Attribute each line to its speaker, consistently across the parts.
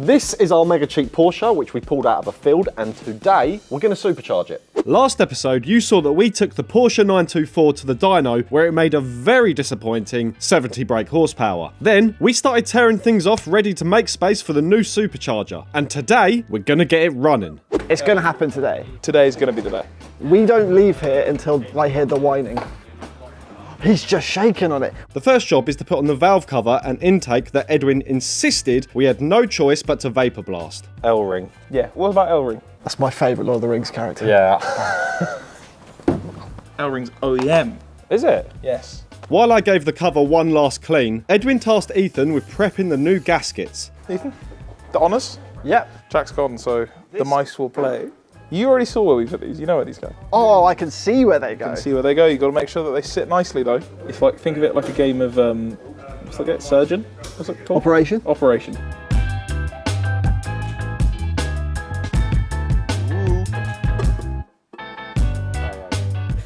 Speaker 1: This is our mega cheap Porsche, which we pulled out of a field, and today we're going to supercharge it. Last episode, you saw that we took the Porsche 924 to the dyno, where it made a very disappointing 70 brake horsepower. Then, we started tearing things off, ready to make space for the new supercharger. And today, we're going to get it running.
Speaker 2: It's going to happen today.
Speaker 3: Today's going to be the day.
Speaker 2: We don't leave here until I hear the whining. He's just shaking on it.
Speaker 1: The first job is to put on the valve cover and intake that Edwin insisted we had no choice but to vapor blast. L-ring.
Speaker 3: Yeah, what about L-ring?
Speaker 2: That's my favourite Lord of the Rings character.
Speaker 1: Yeah.
Speaker 3: L-ring's OEM.
Speaker 1: Is it?
Speaker 3: Yes.
Speaker 1: While I gave the cover one last clean, Edwin tasked Ethan with prepping the new gaskets.
Speaker 3: Ethan, the honours?
Speaker 2: Yep.
Speaker 3: Jack's gone, so the mice will play. You already saw where we put these. You know where these go.
Speaker 2: Oh, I can see where they go.
Speaker 3: You can see where they go. You've got to make sure that they sit nicely, though. It's like, think of it like a game of, what's it, surgeon? What's it called?
Speaker 2: Operation?
Speaker 3: Operation.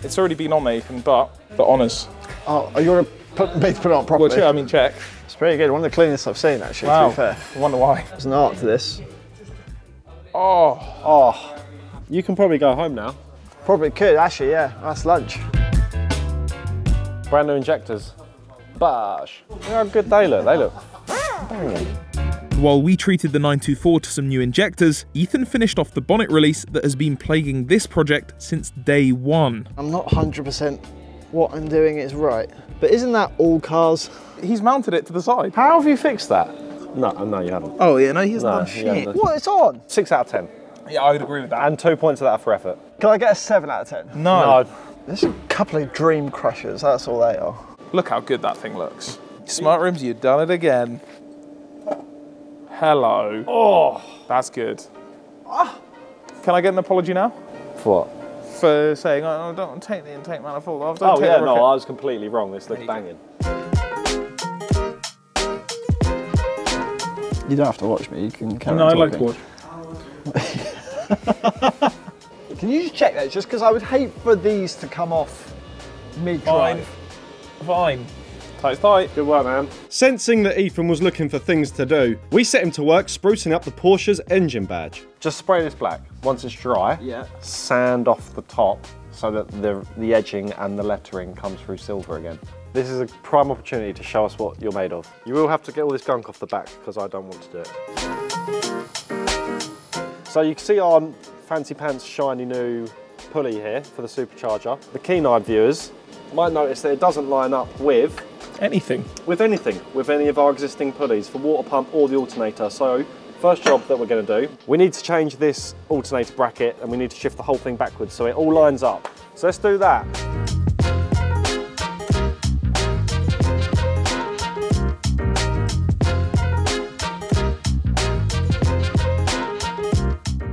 Speaker 3: It's already been on, Ethan, but the honours.
Speaker 2: Oh, you want to put it on properly?
Speaker 3: Well, yeah, I mean, check.
Speaker 2: It's pretty good. One of the cleanest I've seen, actually,
Speaker 3: Wow.
Speaker 2: to be fair.
Speaker 3: I wonder why.
Speaker 2: There's an art to this.
Speaker 3: Oh.
Speaker 2: Oh.
Speaker 1: You can probably go home now.
Speaker 2: Probably could, actually, yeah. That's lunch.
Speaker 1: Brand new injectors. Bosh. Look how good they look. They look banging.
Speaker 4: While we treated the 924 to some new injectors, Ethan finished off the bonnet release that has been plaguing this project since day one.
Speaker 2: I'm not 100% what I'm doing is right, but isn't that all cars?
Speaker 3: He's mounted it to the side.
Speaker 1: How have you fixed that? No, you haven't.
Speaker 3: Oh, yeah, no, he hasn't
Speaker 1: No,
Speaker 3: done
Speaker 1: he
Speaker 3: shit.
Speaker 1: hasn't.
Speaker 2: What, it's on?
Speaker 1: 6 out of 10.
Speaker 3: Yeah, I would agree with that.
Speaker 1: And 2 points of that for effort.
Speaker 2: Can I get a 7 out of 10?
Speaker 3: No.
Speaker 2: There's a couple of dream crushers, that's all they are.
Speaker 3: Look how good that thing looks. Smart rims, you've done it again. Hello. Oh, that's good. Can I get an apology now?
Speaker 1: For what?
Speaker 3: For saying, oh, don't take the intake manifold off.
Speaker 1: Oh yeah, no, I was completely wrong. This looks banging.
Speaker 2: You don't have to watch me, you can carry
Speaker 3: No,
Speaker 2: on
Speaker 3: I like to
Speaker 2: talking.
Speaker 3: watch.
Speaker 2: Can you just check that? Just because I would hate for these to come off mid-drive.
Speaker 3: Fine. Tight's tight.
Speaker 1: Good work, man. Sensing that Ethan was looking for things to do, we set him to work sprucing up the Porsche's engine badge. Just spray this black. Once it's dry, sand off the top so that the edging and the lettering comes through silver again. This is a prime opportunity to show us what you're made of. You will have to get all this gunk off the back because I don't want to do it. So you can see our fancy pants shiny new pulley here for the supercharger. The keen-eyed viewers might notice that it doesn't line up with
Speaker 3: anything.
Speaker 1: With anything, with any of our existing pulleys for water pump or the alternator. So first job that we're going to do, we need to change this alternator bracket and we need to shift the whole thing backwards so it all lines up. So let's do that.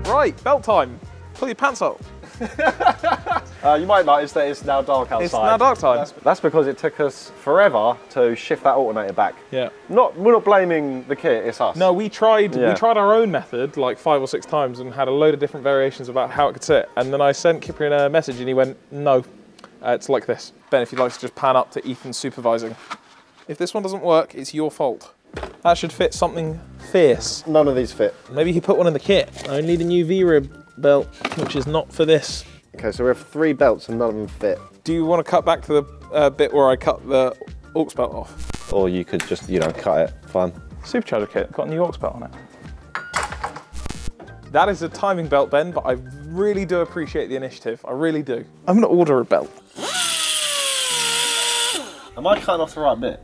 Speaker 3: Right, belt time. Pull your pants up.
Speaker 1: You might notice that it's now dark outside.
Speaker 3: It's now dark time.
Speaker 1: That's because it took us forever to shift that alternator back.
Speaker 3: Yeah.
Speaker 1: We're not blaming the kit, it's us.
Speaker 3: No, we tried our own method like 5 or 6 times and had a load of different variations about how it could sit. And then I sent Cyprian a message and he went, no, it's like this. Ben, if you'd like to just pan up to Ethan supervising. If this one doesn't work, it's your fault. That should fit something fierce.
Speaker 1: None of these fit.
Speaker 3: Maybe he put one in the kit. I need a new V-rib belt, which is not for this.
Speaker 1: Okay, so we have 3 belts and none of them fit.
Speaker 3: Do you want to cut back to the bit where I cut the aux belt off?
Speaker 1: Or you could just, cut it. Fine.
Speaker 3: Supercharger kit, got a new aux belt on it. That is a timing belt, Ben, but I really do appreciate the initiative. I really do. I'm going to order a belt.
Speaker 1: Am I cutting off the right bit?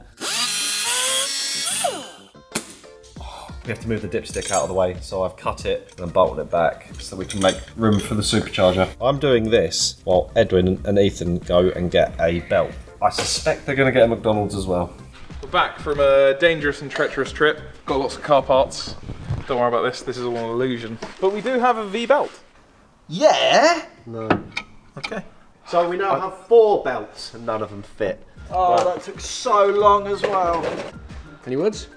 Speaker 1: We have to move the dipstick out of the way, so I've cut it and bolted it back so we can make room for the supercharger. I'm doing this while Edwin and Ethan go and get a belt. I suspect they're going to get a McDonald's as well.
Speaker 3: We're back from a dangerous and treacherous trip. Got lots of car parts. Don't worry about this, this is all an illusion. But we do have a V belt.
Speaker 2: Yeah?
Speaker 1: No.
Speaker 3: Okay.
Speaker 1: So we now have 4 belts and none of them fit.
Speaker 2: Oh, that took so long as well.
Speaker 1: Any words?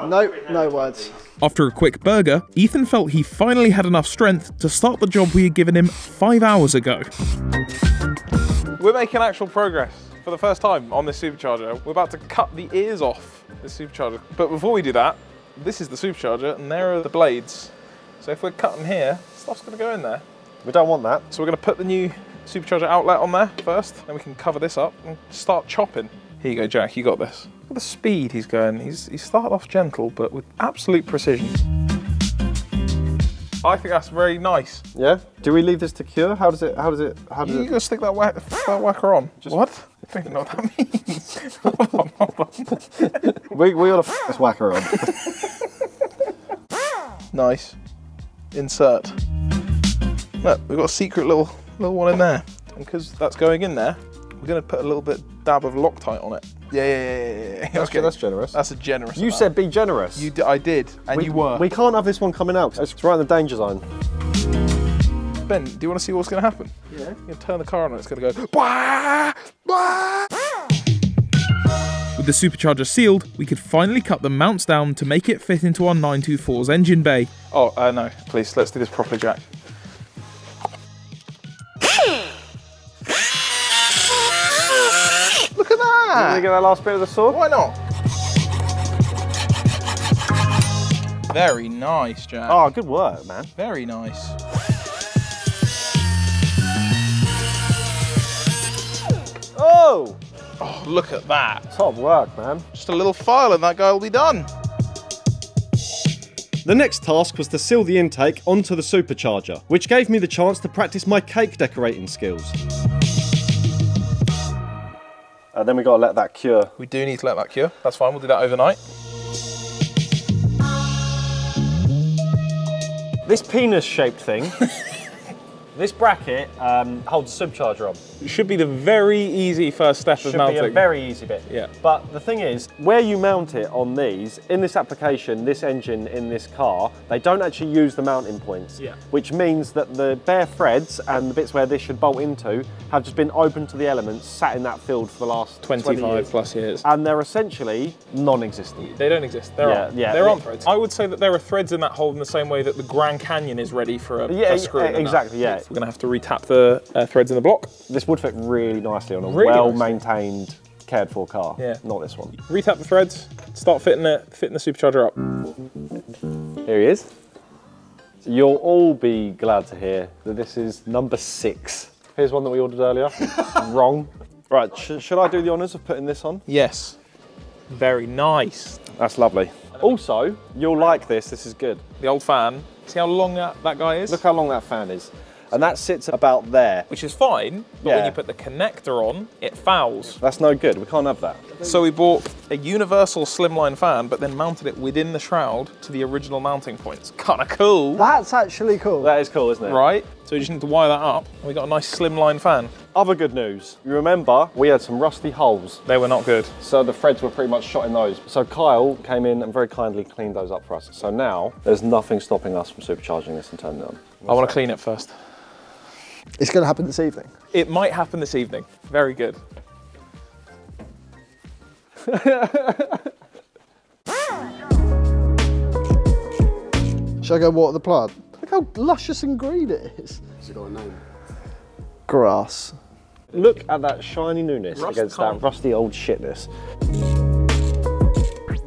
Speaker 2: Nope, no words.
Speaker 4: After a quick burger, Ethan felt he finally had enough strength to start the job we had given him 5 hours ago.
Speaker 3: We're making actual progress for the first time on this supercharger. We're about to cut the ears off this supercharger. But before we do that, this is the supercharger and there are the blades. So if we're cutting here, stuff's going to go in there.
Speaker 1: We don't want that.
Speaker 3: So we're going to put the new supercharger outlet on there first, then we can cover this up and start chopping. Here you go, Jack, you got this. Look at the speed he's going. He's started off gentle, but with absolute precision. I think that's very nice.
Speaker 1: Yeah? Do we leave this to cure? How does it?
Speaker 3: You gotta stick that whacker on. What? I don't know what that means. Hold on.
Speaker 1: We ought to this whacker on.
Speaker 3: Nice. Insert. Look, we've got a secret little one in there. And because that's going in there, we're gonna put a little bit dab of Loctite on it. Yeah.
Speaker 1: Okay, that's generous.
Speaker 3: That's a generous
Speaker 1: You
Speaker 3: amount.
Speaker 1: said be generous.
Speaker 3: I did, and you were.
Speaker 1: We can't have this one coming out. It's right in the danger zone.
Speaker 3: Ben, do you want to see what's going to happen? Yeah. You're going to turn the car on and it's going to go, wah, wah.
Speaker 4: With the supercharger sealed, we could finally cut the mounts down to make it fit into our 924's engine bay.
Speaker 3: Oh, no, please, let's do this properly, Jack. Look at that!
Speaker 1: Can we get that last bit of the saw?
Speaker 3: Why not? Very nice, Jack.
Speaker 1: Oh, good work, man.
Speaker 3: Very nice.
Speaker 1: Oh!
Speaker 3: Oh, look at that.
Speaker 1: Top work, man.
Speaker 3: Just a little file and that guy will be done.
Speaker 1: The next task was to seal the intake onto the supercharger, which gave me the chance to practice my cake decorating skills. Then we gotta let that cure.
Speaker 3: We do need to let that cure. That's fine, we'll do that overnight.
Speaker 1: This penis-shaped thing, this bracket holds the supercharger on.
Speaker 3: It should be the very easy first step of mounting.
Speaker 1: Should be a very easy bit.
Speaker 3: Yeah.
Speaker 1: But the thing is, where you mount it on these, in this application, this engine in this car, they don't actually use the mounting points.
Speaker 3: Yeah.
Speaker 1: Which means that the bare threads and the bits where this should bolt into have just been open to the elements, sat in that field for the last
Speaker 3: 25
Speaker 1: 20 years.
Speaker 3: plus years.
Speaker 1: And they're essentially non-existent.
Speaker 3: They don't exist. There aren't.
Speaker 1: Yeah.
Speaker 3: There aren't threads. I would say that there are threads in that hole in the same way that the Grand Canyon is ready for a screw.
Speaker 1: Exactly, yeah.
Speaker 3: We're going to have to retap the threads in the block.
Speaker 1: This would fit really nicely on a
Speaker 3: Really
Speaker 1: well-maintained, cared-for car.
Speaker 3: Yeah.
Speaker 1: Not this one.
Speaker 3: Retap the threads, start fitting the supercharger up.
Speaker 1: Here he is. So you'll all be glad to hear that this is number 6. Here's one that we ordered earlier. Wrong. Right, should I do the honours of putting this on?
Speaker 3: Yes. Very nice.
Speaker 1: That's lovely. Also, you'll like this. This is good.
Speaker 3: The old fan. See how long that guy is?
Speaker 1: Look how long that fan is. And that sits about there.
Speaker 3: Which is fine, but when
Speaker 1: Yeah.
Speaker 3: you put the connector on, it fouls.
Speaker 1: That's no good. We can't have that.
Speaker 3: So we bought a universal slimline fan, but then mounted it within the shroud to the original mounting points. Kinda cool.
Speaker 2: That's actually cool.
Speaker 1: That is cool, isn't it?
Speaker 3: Right? So we just need to wire that up, and we got a nice slimline fan.
Speaker 1: Other good news. You remember, we had some rusty holes.
Speaker 3: They were not good.
Speaker 1: So the threads were pretty much shot in those. So Kyle came in and very kindly cleaned those up for us. So now, there's nothing stopping us from supercharging this and turning it on.
Speaker 3: I want to clean it first.
Speaker 2: It's going to happen this evening.
Speaker 3: It might happen this evening. Very good.
Speaker 2: Shall I go water the plant? Look how luscious and green it is.
Speaker 5: Has it got a name?
Speaker 2: Grass.
Speaker 1: Look at that shiny newness
Speaker 3: Rust
Speaker 1: against
Speaker 3: can't.
Speaker 1: that rusty old shitness.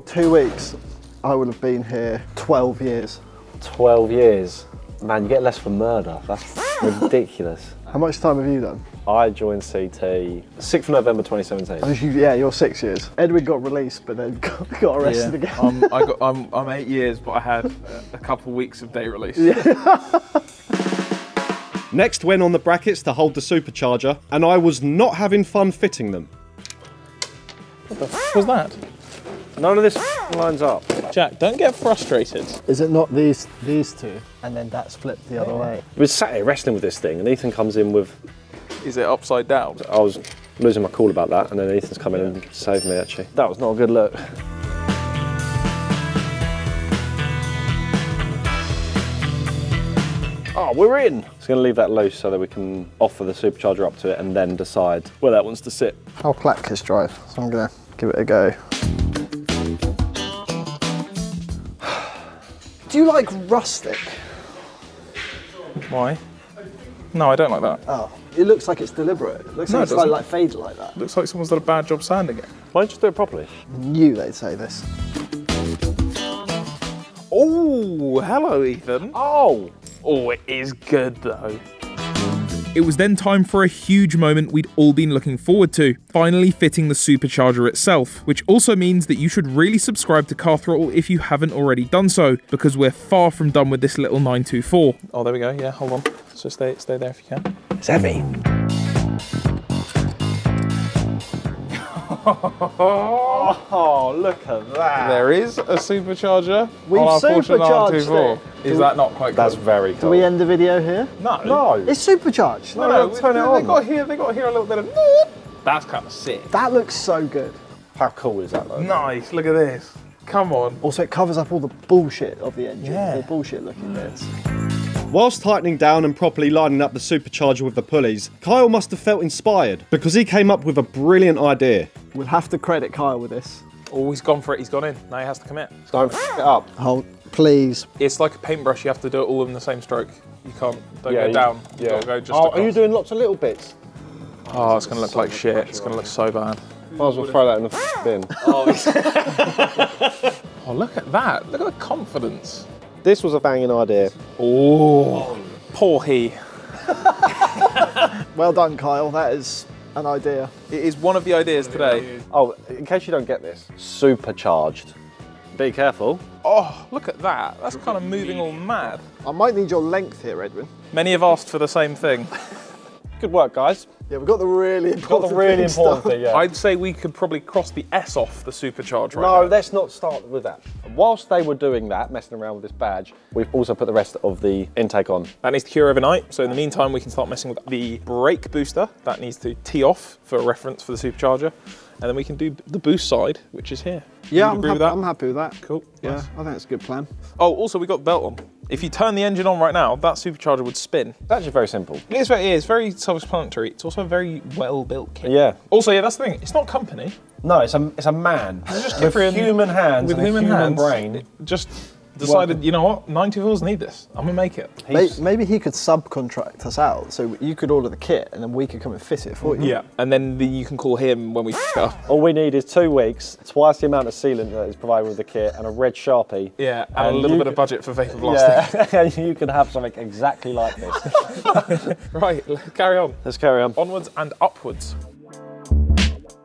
Speaker 2: 2 weeks, I would have been here 12 years.
Speaker 1: 12 years. Man, you get less for murder. That's ridiculous.
Speaker 2: How much time have you done?
Speaker 1: I joined CT 6th of November 2017.
Speaker 2: Oh, yeah, you're 6 years. Edwin got released, but then got arrested again.
Speaker 3: I'm 8 years, but I had a couple weeks of day release.
Speaker 1: Next went on the brackets to hold the supercharger, and I was not having fun fitting them.
Speaker 3: What the f was that?
Speaker 1: None of this lines up.
Speaker 3: Jack, don't get frustrated.
Speaker 2: Is it not these two? And then that's flipped the other way.
Speaker 1: We were sat here wrestling with this thing, and Ethan comes in with...
Speaker 3: Is it upside down?
Speaker 1: I was losing my cool about that, and then Ethan's come in and saved me, actually. That was not a good look. Oh, we're in! Just going to leave that loose so that we can offer the supercharger up to it and then decide where that wants to sit.
Speaker 2: I'll clack his drive, so I'm going to give it a go. Do you like rustic?
Speaker 3: Why? No, I don't like that.
Speaker 2: Oh, it looks like it's deliberate. It looks
Speaker 3: No,
Speaker 2: like
Speaker 3: it
Speaker 2: it's
Speaker 3: doesn't.
Speaker 2: like faded like that.
Speaker 3: Looks like someone's done a bad job sanding it.
Speaker 1: Why don't you just do it properly?
Speaker 2: Knew they'd say this.
Speaker 3: Oh, hello, Ethan.
Speaker 1: Oh,
Speaker 3: It is good though.
Speaker 4: It was then time for a huge moment we'd all been looking forward to, finally fitting the supercharger itself, which also means that you should really subscribe to Car Throttle if you haven't already done so, because we're far from done with this little 924.
Speaker 3: Oh, there we go. Yeah, hold on. So stay there if you can.
Speaker 1: it's heavy. Oh, look at that.
Speaker 3: There is a supercharger
Speaker 2: We've
Speaker 3: on our Porsche
Speaker 2: supercharged
Speaker 3: 924. Is that not quite cool?
Speaker 1: That's very cool.
Speaker 2: Do we end the video here?
Speaker 3: No.
Speaker 1: No.
Speaker 2: It's supercharged.
Speaker 1: No, turn it on.
Speaker 3: They got here a little bit of. That's kind of sick.
Speaker 2: That looks so good.
Speaker 1: How cool is that though?
Speaker 3: Nice. Look at this. Come on.
Speaker 2: Also, it covers up all the bullshit of the engine,
Speaker 3: Yeah.
Speaker 2: the bullshit looking bits.
Speaker 1: Whilst tightening down and properly lining up the supercharger with the pulleys, Kyle must have felt inspired because he came up with a brilliant idea.
Speaker 2: We'll have to credit Kyle with this.
Speaker 3: Oh, he's gone for it. He's gone in. Now he has to commit.
Speaker 1: Don't f it up.
Speaker 2: Oh, please.
Speaker 3: It's like a paintbrush. You have to do it all in the same stroke. You can't. Don't
Speaker 1: Yeah,
Speaker 3: go
Speaker 1: you-
Speaker 3: down.
Speaker 1: yeah.
Speaker 3: You gotta go just
Speaker 1: Oh,
Speaker 3: across.
Speaker 1: are you doing lots of little bits?
Speaker 3: Oh, it's gonna look like shit. It's gonna look so bad.
Speaker 1: Might as well throw that in the bin.
Speaker 3: Oh, look at that. Look at the confidence.
Speaker 1: This was a banging idea.
Speaker 3: Oh, poor he.
Speaker 2: Well done, Kyle. That is an idea.
Speaker 3: It is one of the ideas today.
Speaker 1: Oh, in case you don't get this, supercharged. Be careful.
Speaker 3: Oh, look at that. That's kind of moving all mad.
Speaker 2: I might need your length here, Edwin.
Speaker 3: Many have asked for the same thing.
Speaker 1: Good work, guys.
Speaker 2: Yeah, we've got the really important big stuff.
Speaker 1: thing, yeah.
Speaker 3: I'd say we could probably cross the S off the supercharge right
Speaker 1: No,
Speaker 3: now.
Speaker 1: let's not start with that. Whilst they were doing that, messing around with this badge, we've also put the rest of the intake on.
Speaker 3: That needs to cure overnight, so in the meantime we can start messing with the brake booster. That needs to tee off for a reference for the supercharger. And then we can do the boost side, which is here.
Speaker 2: Yeah,
Speaker 3: You agree with that?
Speaker 2: I'm happy with that.
Speaker 3: Cool.
Speaker 2: Yeah,
Speaker 3: Nice.
Speaker 2: I think that's a good plan.
Speaker 3: Oh, also we got the belt on. If you turn the engine on right now, that supercharger would spin.
Speaker 1: It's actually very simple.
Speaker 3: It's very self-explanatory. It's also a very well-built kit.
Speaker 1: Yeah.
Speaker 3: Also, yeah, that's the thing. It's not company.
Speaker 1: No, it's a man
Speaker 3: just
Speaker 1: with
Speaker 3: Cyprian-
Speaker 1: human hands
Speaker 3: with
Speaker 1: and
Speaker 3: human
Speaker 1: a human
Speaker 3: hands,
Speaker 1: brain.
Speaker 3: it just decided, you know what, 924s need this. I'm gonna make it.
Speaker 2: Maybe he could subcontract us out, so you could order the kit and then we could come and fit it for you.
Speaker 3: Yeah. And then you can call him when we f up.
Speaker 1: All we need is 2 weeks, twice the amount of sealant that is provided with the kit, and a red Sharpie.
Speaker 3: Yeah, and a
Speaker 1: And
Speaker 3: little
Speaker 1: you
Speaker 3: bit of budget for vapor blasting.
Speaker 1: Yeah, and you can have something exactly like this.
Speaker 3: Right, carry on.
Speaker 1: Let's carry on.
Speaker 3: Onwards and upwards.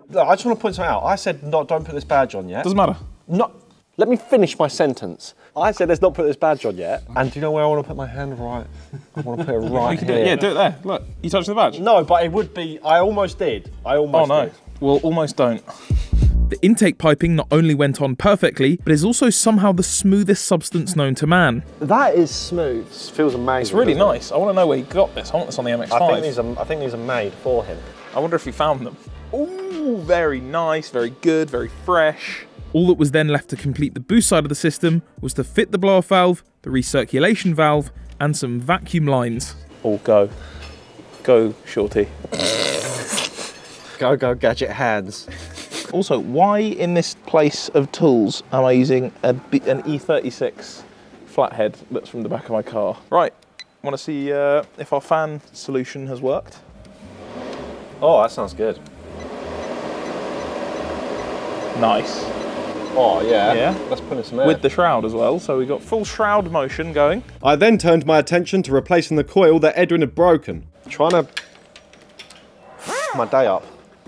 Speaker 1: Look, I just want to point something out. I said, don't put this badge on yet.
Speaker 3: Doesn't matter.
Speaker 1: No, let me finish my sentence. I said, let's not put this badge on yet. And do you know where I want to put my hand right? I want to put it right
Speaker 3: You can do
Speaker 1: here.
Speaker 3: it. Yeah, do it there. Look, you touched the badge.
Speaker 1: No, but it would be, I almost did. I almost
Speaker 3: Oh no.
Speaker 1: did.
Speaker 3: Well, almost don't.
Speaker 4: The intake piping not only went on perfectly, but is also somehow the smoothest substance known to man.
Speaker 2: That is smooth.
Speaker 1: This feels amazing.
Speaker 3: It's really
Speaker 1: doesn't it?
Speaker 3: nice. I want to know where he got this. I want this on the MX-5.
Speaker 1: I think these are made for him.
Speaker 3: I wonder if he found them. Ooh, very nice, very good, very fresh.
Speaker 4: All that was then left to complete the boost side of the system was to fit the blow-off valve, the recirculation valve, and some vacuum lines.
Speaker 3: Oh, go. Go, shorty.
Speaker 1: Go, gadget hands.
Speaker 3: Also, why in this place of tools am I using an E36 flathead that's from the back of my car? Right, want to see if our fan solution has worked?
Speaker 1: Oh, that sounds good.
Speaker 3: Nice.
Speaker 1: Oh, yeah.
Speaker 3: Yeah.
Speaker 1: Let's put in some air.
Speaker 3: With the shroud as well, so we got full shroud motion going.
Speaker 1: I then turned my attention to replacing the coil that Edwin had broken. Trying to... my day up.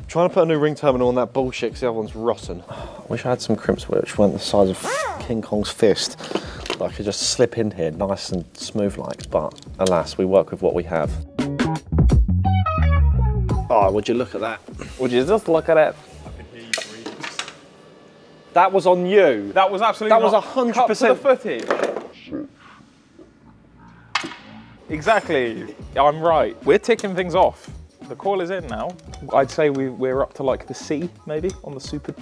Speaker 1: Trying to put a new ring terminal on that bullshit because the other one's rotten. Wish I had some crimps which weren't the size of King Kong's fist. That I could just slip in here nice and smooth like, but alas, we work with what we have. Oh, would you look at that?
Speaker 3: Would you just look at it?
Speaker 1: That was on you.
Speaker 3: That was absolutely
Speaker 1: That was
Speaker 3: not
Speaker 1: 100%.
Speaker 3: cut to the footage. Exactly. I'm right. We're ticking things off. The coil is in now. I'd say we're up to like the C, maybe, on the Super.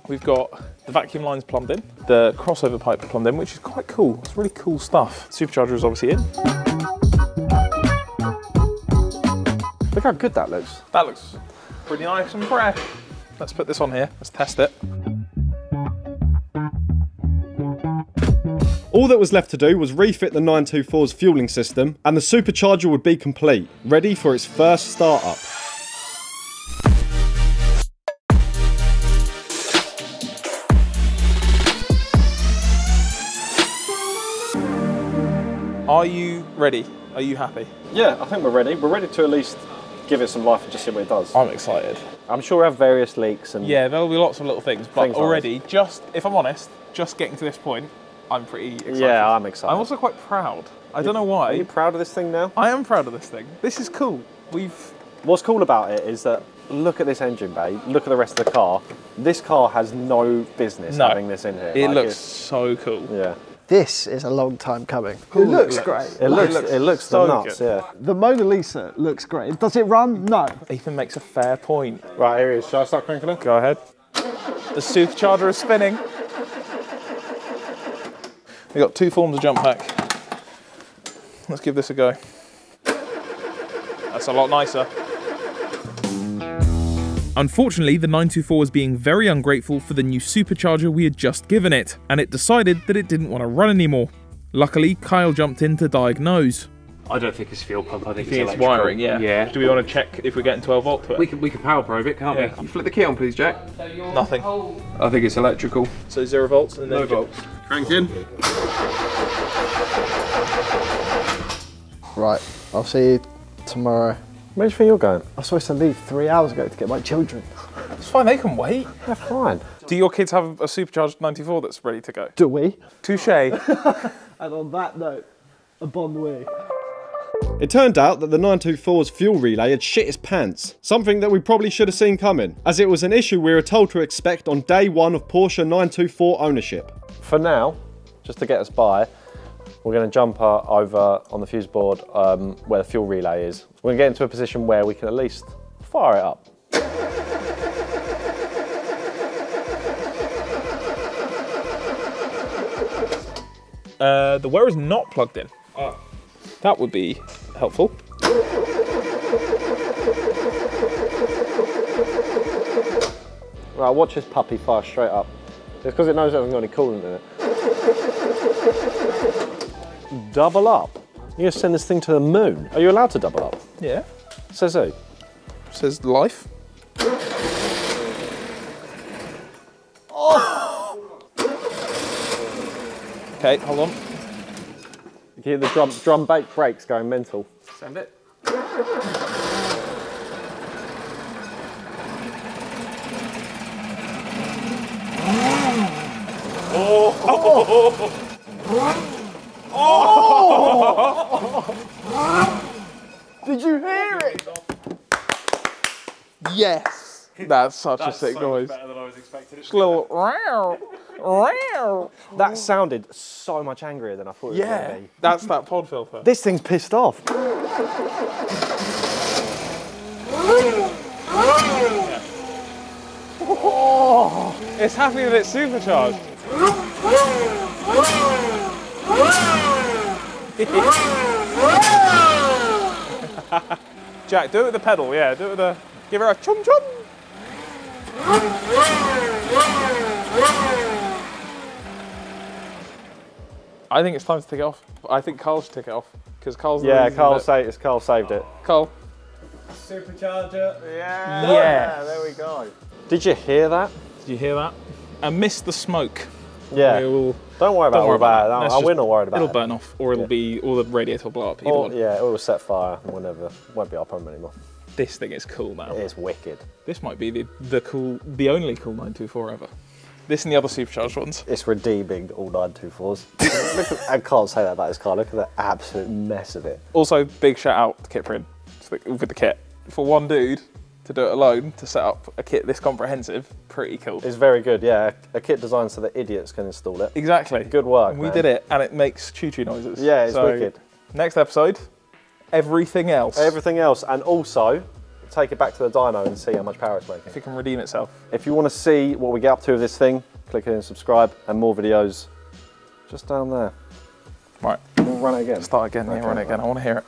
Speaker 3: We've got the vacuum lines plumbed in, the crossover pipe plumbed in, which is quite cool. It's really cool stuff. Supercharger is obviously in.
Speaker 1: Look how good that looks.
Speaker 3: That looks pretty nice and fresh. Let's put this on here. Let's test it.
Speaker 1: All that was left to do was refit the 924's fueling system and the supercharger would be complete, ready for its first start-up.
Speaker 3: Are you ready? Are you happy?
Speaker 1: Yeah, I think we're ready. We're ready to at least give it some life and just see what it does.
Speaker 3: I'm excited.
Speaker 1: I'm sure we'll have various leaks and...
Speaker 3: Yeah, there'll be lots of little things, but
Speaker 1: Things like
Speaker 3: already, just, if I'm honest, just getting to this point, I'm pretty excited.
Speaker 1: Yeah, I'm excited.
Speaker 3: I'm also quite proud. I don't know why.
Speaker 1: Are you proud of this thing now?
Speaker 3: I am proud of this thing. This is cool.
Speaker 1: What's cool about it is that, look at this engine bay, look at the rest of the car. This car has no business having this in here.
Speaker 3: It looks so cool.
Speaker 1: Yeah.
Speaker 2: This is a long time coming. It looks great.
Speaker 1: It looks
Speaker 3: so
Speaker 1: nuts,
Speaker 3: good.
Speaker 1: yeah.
Speaker 2: The Mona Lisa looks great. Does it run? No.
Speaker 3: Ethan makes a fair point.
Speaker 1: Right, here it is. Shall I start cranking it?
Speaker 3: Go ahead. The Supercharger is spinning. We've got 2 forms of jump pack. Let's give this a go. That's a lot nicer.
Speaker 4: Unfortunately, the 924 was being very ungrateful for the new supercharger we had just given it, and it decided that it didn't want to run anymore. Luckily, Kyle jumped in to diagnose.
Speaker 5: I don't think it's fuel pump, I think
Speaker 3: It's
Speaker 5: electrical.
Speaker 3: wiring, yeah.
Speaker 5: Yeah.
Speaker 3: Do we want to check if we're getting 12 volt to it?
Speaker 5: We can power probe it, can't
Speaker 3: Yeah.
Speaker 5: we? You flip the key on, please, Jack.
Speaker 3: Nothing.
Speaker 5: I think it's electrical.
Speaker 3: So 0 volts and then
Speaker 5: No volts.
Speaker 3: Crank in.
Speaker 2: Right, I'll see you tomorrow.
Speaker 1: Where do you think you're going?
Speaker 2: I was supposed to leave 3 hours ago to get my children.
Speaker 3: It's fine, they can wait.
Speaker 1: Yeah, fine.
Speaker 3: Do your kids have a supercharged 94 that's ready to go?
Speaker 2: Do we?
Speaker 3: Touche.
Speaker 2: And on that note, a bon nuit.
Speaker 1: It turned out that the 924's fuel relay had shit its pants, something that we probably should have seen coming, as it was an issue we were told to expect on day 1 of Porsche 924 ownership. For now, just to get us by, we're going to jump over on the fuse board where the fuel relay is. We're going to get into a position where we can at least fire it up.
Speaker 3: The wear is not plugged in. That would be helpful.
Speaker 1: Right, watch this puppy fire straight up. It's because it knows it hasn't got any coolant in it. Double up? You're going to send this thing to the moon? Are you allowed to double up?
Speaker 3: Yeah.
Speaker 1: Says who?
Speaker 3: Says life. Okay, hold on.
Speaker 1: You hear the drum brakes going mental.
Speaker 5: Send it.
Speaker 2: Did you hear it?
Speaker 3: Yes. That's such a sick noise.
Speaker 5: Better than I was expecting.
Speaker 3: Just a little row, row.
Speaker 1: That sounded so much angrier than I thought it was
Speaker 3: Yeah,
Speaker 1: going to be.
Speaker 3: that's that pod filter.
Speaker 1: This thing's pissed off.
Speaker 3: It's happy that it's supercharged. Jack, do it with the pedal, yeah, do it with the... Give her a chum chum. I think it's time to take it off. I think Carl should take it off, because Carl's the reason
Speaker 1: Carl
Speaker 3: that-
Speaker 1: saved it.
Speaker 3: Carl.
Speaker 5: Supercharger.
Speaker 1: Yeah.
Speaker 3: Yeah.
Speaker 1: There we go. Did you hear that?
Speaker 3: Did you hear that? And miss the smoke.
Speaker 1: Yeah.
Speaker 3: We'll,
Speaker 1: Don't worry about all that.
Speaker 3: Let's
Speaker 1: We're not worried about it.
Speaker 3: It'll burn off, or it'll be, or the radiator will blow up. Either
Speaker 1: Or,
Speaker 3: one.
Speaker 1: yeah, it will set fire whenever. Won't be our problem anymore.
Speaker 3: This thing is cool now.
Speaker 1: It is wicked.
Speaker 3: This might be the only cool 924 ever. This and the other supercharged ones.
Speaker 1: It's redeeming all 924s. I can't say that about this car. Look at the absolute mess of it.
Speaker 3: Also, big shout out to Kipryn with the kit. For one dude to do it alone, to set up a kit this comprehensive, pretty cool.
Speaker 1: It's very good, yeah. A kit designed so that idiots can install it.
Speaker 3: Exactly.
Speaker 1: Good work,
Speaker 3: And we
Speaker 1: man.
Speaker 3: did it, and it makes choo-choo noises.
Speaker 1: Yeah, it's wicked.
Speaker 3: Next episode, everything else.
Speaker 1: Everything else, and also take it back to the dyno and see how much power it's making.
Speaker 3: If it can redeem itself.
Speaker 1: If you want to see what we get up to with this thing, click in and subscribe, and more videos just down there.
Speaker 3: Right.
Speaker 1: We'll run it again.
Speaker 3: Start again, yeah, run it again. I want to hear it.